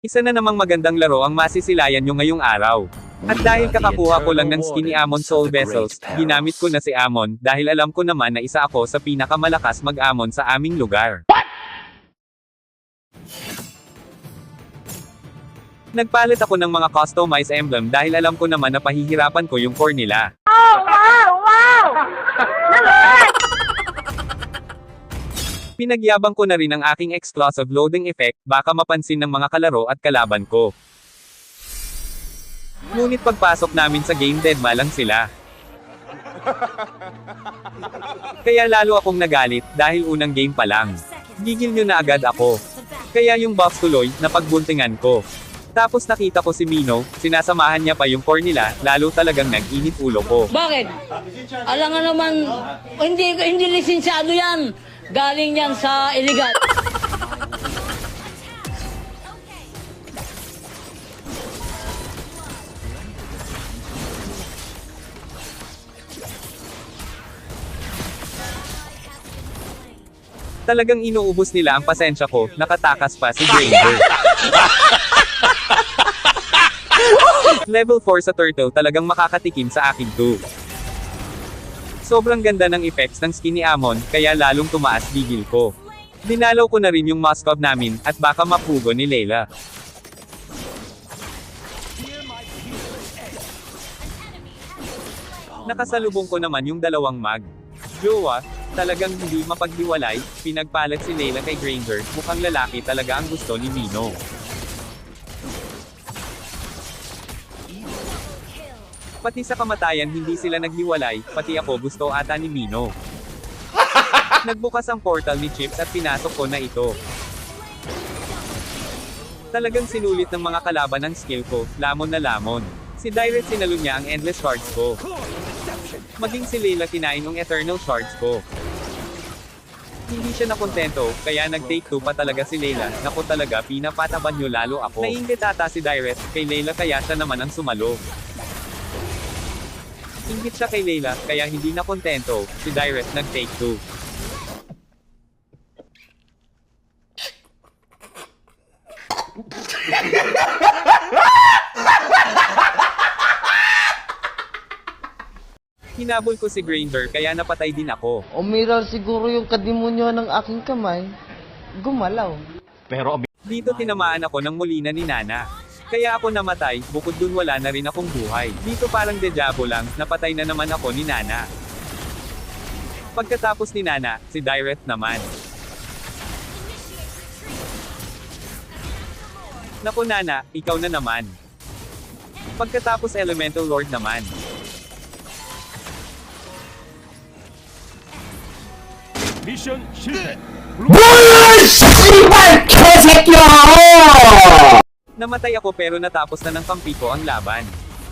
Isa na namang magandang laro ang masisilayan nyo ngayong araw. At dahil kakakuha ko lang ng skin ni Amon Soul Vessels, ginamit ko na si Amon, dahil alam ko naman na isa ako sa pinakamalakas mag-Amon sa aming lugar. Nagpalit ako ng mga customized emblem dahil alam ko naman na pahihirapan ko yung core nila. Oh, wow! Wow! Pinagyabang ko na rin ang aking explosive loading effect, baka mapansin ng mga kalaro at kalaban ko. Ngunit pagpasok namin sa game deadma lang sila. Kaya lalo akong nagalit, dahil unang game pa lang. Gigil nyo na agad ako. Kaya yung buff tuloy, napagbuntingan ko. Tapos nakita ko si Mino, sinasamahan niya pa yung core nila, lalo talagang nag-init ulo ko. Bakit? Alam nga naman, hindi lisensyado yan. Galing yan sa illegal. Talagang inuubos nila ang pasensya ko, nakatakas pa si Granger. Level 4 sa turtle talagang makakatikim sa akin too. Sobrang ganda ng effects ng skin ni Amon, kaya lalong tumaas gigil ko. Dinalaw ko na rin yung Moskov namin, at baka mapugo ni Layla. Nakasalubong ko naman yung dalawang mag. Jowa, talagang hindi mapaghiwalay, pinagpalat si Layla kay Granger, mukhang lalaki talaga ang gusto ni Mino. Pati sa kamatayan hindi sila naghiwalay, pati ako gusto ata ni Mino. Nagbukas ang portal ni Chips at pinasok ko na ito. Talagang sinulit ng mga kalaban ang skill ko, lamon na lamon. Si Direct sinalo niya ang endless shards ko. Maging si Layla kinain ng eternal shards ko. Hindi siya nakontento, kaya nag-take 2 pa talaga si Layla. Naku talaga, pinapataban nyo lalo ako. Nainggit ata si Direct, kay Layla kaya siya naman ang sumalo. Inggit siya kay Layla, kaya hindi na kontento, si Direct nag-take 2. Hinabol ko si Granger, kaya napatay din ako. Umiral siguro yung kadimonyo ng aking kamay. Gumalaw. Dito tinamaan ako ng mulina ni Nana. Kaya ako namatay, bukod dun wala na rin akong buhay. Dito parang deja vu lang, napatay na naman ako ni Nana. Pagkatapos ni Nana, si Direct naman. Naku Nana, ikaw na naman. Pagkatapos Elemental Lord naman. 미션 실패. Namatay ako pero natapos na ng kampi ko ang laban.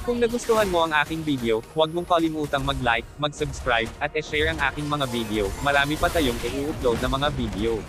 Kung nagustuhan mo ang aking video, huwag mong kalimutang mag-like, mag-subscribe, at i-share ang aking mga video. Marami pa tayong i-upload na mga video.